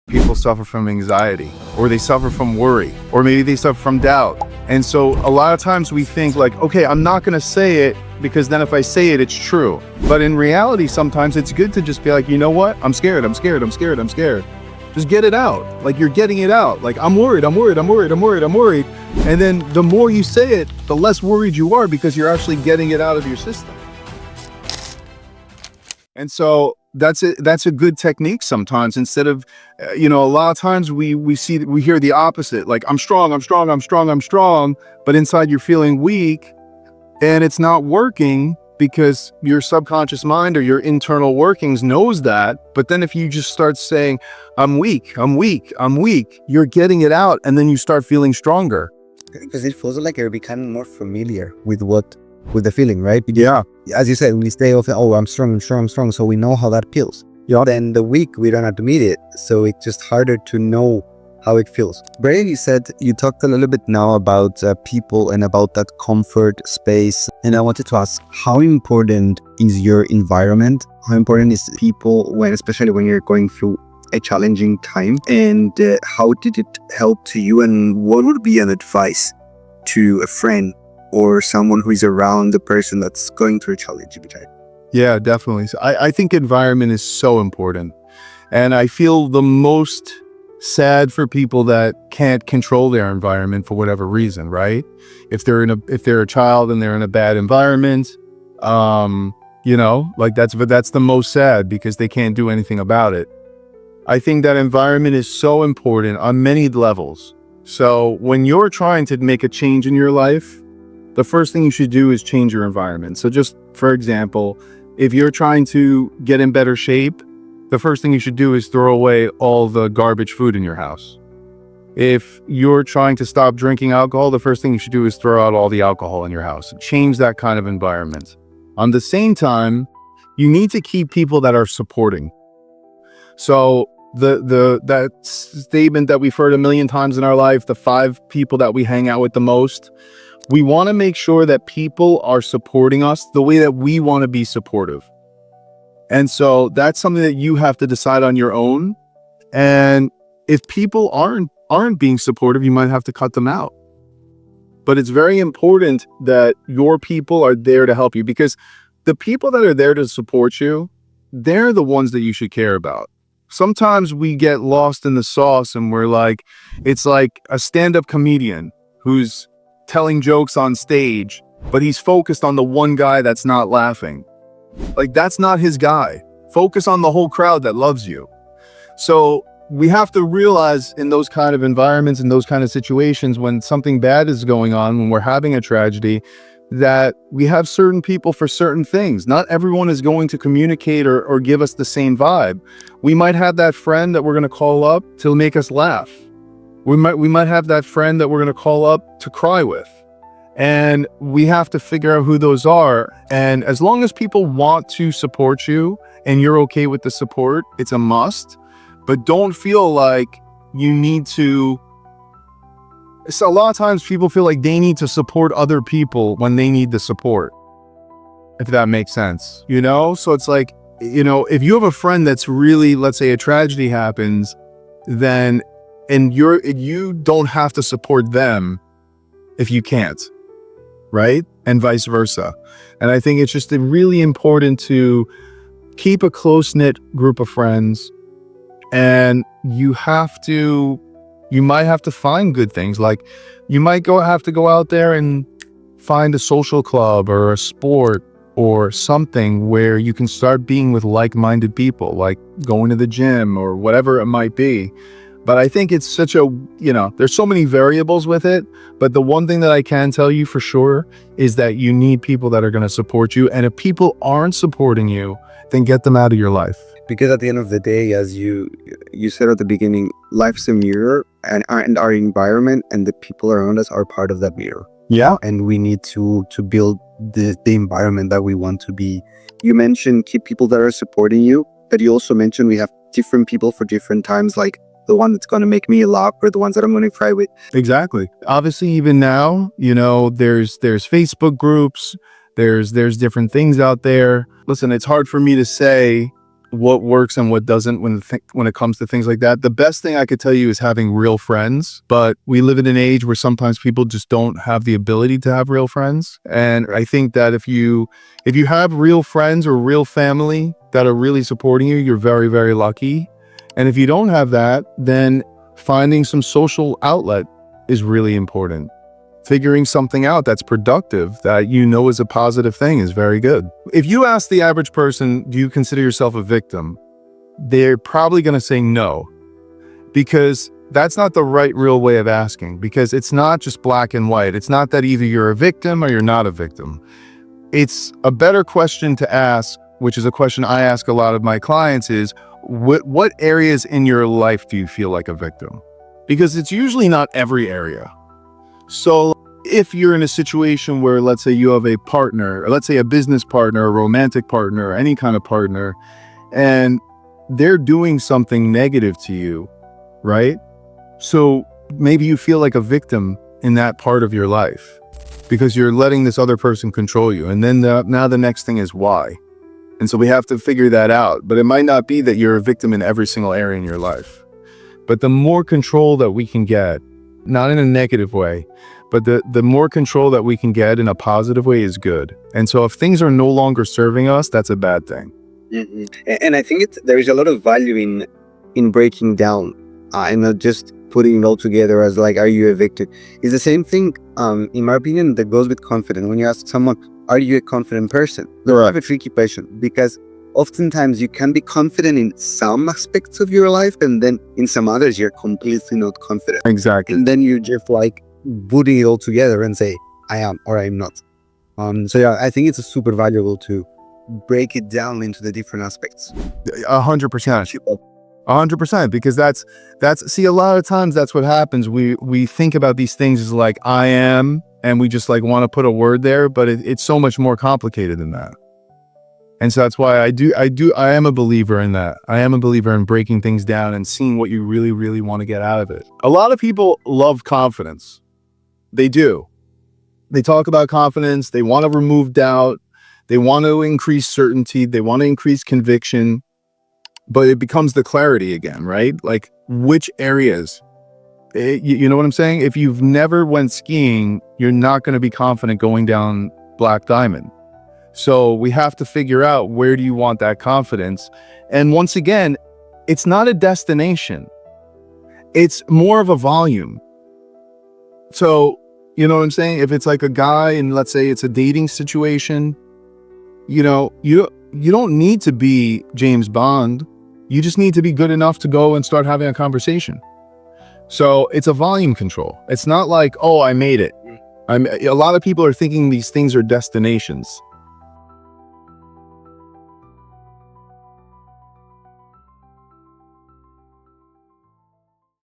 People suffer from anxiety, or they suffer from worry, or maybe they suffer from doubt. And so a lot of times we think like, okay, I'm not going to say it because then if I say it, it's true. But in reality, sometimes it's good to just be like, you know what? I'm scared. I'm scared. I'm scared. I'm scared. Just get it out. Like you're getting it out. Like I'm worried. I'm worried. I'm worried. I'm worried. I'm worried. And then the more you say it, the less worried you are because you're actually getting it out of your system. And so that's a good technique sometimes, instead of, a lot of times we hear the opposite, like I'm strong, I'm strong, I'm strong, I'm strong, but inside you're feeling weak, and it's not working because your subconscious mind or your internal workings knows that. But then if you just start saying, I'm weak, I'm weak, I'm weak, you're getting it out, and then you start feeling stronger. Because it feels like you're becoming more familiar with the feeling, right? Because, Yeah. as you said, we stay often, oh, I'm strong, I'm strong, I'm strong. So we know how that feels. Yeah. Then the week, we don't admit it. So it's just harder to know how it feels. Bryan, you talked a little bit now about people and about that comfort space. And I wanted to ask, how important is your environment? How important is people, especially when you're going through a challenging time? And how did it help to you? And what would be an advice to a friend or someone who is around the person that's going through a challenging time? Yeah, definitely. So I think environment is so important. And I feel the most sad for people that can't control their environment for whatever reason, right? If they're a child and they're in a bad environment, like that's the most sad because they can't do anything about it. I think that environment is so important on many levels. So when you're trying to make a change in your life, the first thing you should do is change your environment. So just for example, if you're trying to get in better shape, the first thing you should do is throw away all the garbage food in your house. If you're trying to stop drinking alcohol, the first thing you should do is throw out all the alcohol in your house. Change that kind of environment. On the same time, you need to keep people that are supporting. So that statement that we've heard a million times in our life, the 5 people that we hang out with the most, we want to make sure that people are supporting us the way that we want to be supportive. And so that's something that you have to decide on your own. And if people aren't being supportive, you might have to cut them out. But it's very important that your people are there to help you, because the people that are there to support you, they're the ones that you should care about. Sometimes we get lost in the sauce and we're like, it's like a stand-up comedian who's telling jokes on stage, but he's focused on the one guy that's not laughing. Like, that's not his guy. Focus on the whole crowd that loves you. So we have to realize in those kind of environments, in those kind of situations, when something bad is going on, when we're having a tragedy, that we have certain people for certain things. Not everyone is going to communicate or give us the same vibe. We might have that friend that we're going to call up to make us laugh. We might have that friend that we're going to call up to cry with. And we have to figure out who those are. And as long as people want to support you and you're okay with the support, it's a must. But don't feel like you need to. So a lot of times people feel like they need to support other people when they need the support, if that makes sense, So it's like, if you have a friend that's really, let's say a tragedy happens, then you don't have to support them if you can't, right? And vice versa. And I think it's just really important to keep a close-knit group of friends, and you might have to find good things. Like you might have to go out there and find a social club or a sport or something where you can start being with like-minded people, like going to the gym or whatever it might be. But I think it's there's so many variables with it. But the one thing that I can tell you for sure is that you need people that are going to support you. And if people aren't supporting you, then get them out of your life. Because at the end of the day, as you said at the beginning, life's a mirror, and our environment and the people around us are part of that mirror. Yeah. And we need to build the environment that we want to be. You mentioned keep people that are supporting you, but you also mentioned we have different people for different times, like the one that's going to make me laugh or the ones that I'm going to cry with. Exactly. Obviously, even now, there's Facebook groups, there's different things out there. Listen, it's hard for me to say what works and what doesn't when it comes to things like that. The best thing I could tell you is having real friends, but we live in an age where sometimes people just don't have the ability to have real friends. And I think that if you have real friends or real family that are really supporting you, you're very, very lucky. And if you don't have that, then finding some social outlet is really important. Figuring something out that's productive, that you know is a positive thing, is very good. If you ask the average person, do you consider yourself a victim? They're probably going to say no, because that's not the right real way of asking, because it's not just black and white. It's not that either you're a victim or you're not a victim. It's a better question to ask, which is a question I ask a lot of my clients, is what areas in your life do you feel like a victim? Because it's usually not every area. So if you're in a situation where, let's say you have a partner, or let's say a business partner, a romantic partner, or any kind of partner, and they're doing something negative to you, right? So maybe you feel like a victim in that part of your life because you're letting this other person control you. And then now the next thing is why. And so we have to figure that out. But it might not be that you're a victim in every single area in your life. But the more control that we can get, not in a negative way, but the more control that we can get in a positive way is good. And so if things are no longer serving us, that's a bad thing. Mm-hmm. And I think there is a lot of value in breaking down and not just putting it all together as like, are you a victim? It's the same thing, in my opinion, that goes with confidence. When you ask someone, are you a confident person? That's a tricky question, because oftentimes you can be confident in some aspects of your life, and then in some others you're completely not confident. Exactly. And then you just like putting it all together and say, I am or I'm not. So yeah, I think it's super valuable to break it down into the different aspects. 100%. 100%, because that's see, a lot of times that's what happens. We think about these things as like I am, and we just like want to put a word there, but it's so much more complicated than that. And so that's why I am a believer in that. I am a believer in breaking things down and seeing what you really, really want to get out of it. A lot of people love confidence. They do. They talk about confidence. They want to remove doubt. They want to increase certainty. They want to increase conviction. But it becomes the clarity again, right? Like which areas, you know what I'm saying? If you've never went skiing, you're not going to be confident going down Black Diamond. So we have to figure out, where do you want that confidence? And once again, it's not a destination. It's more of a volume. So, you know what I'm saying? If it's like a guy and let's say it's a dating situation, you know, you don't need to be James Bond. You just need to be good enough to go and start having a conversation. So it's a volume control. It's not like, oh, I made it. A lot of people are thinking these things are destinations.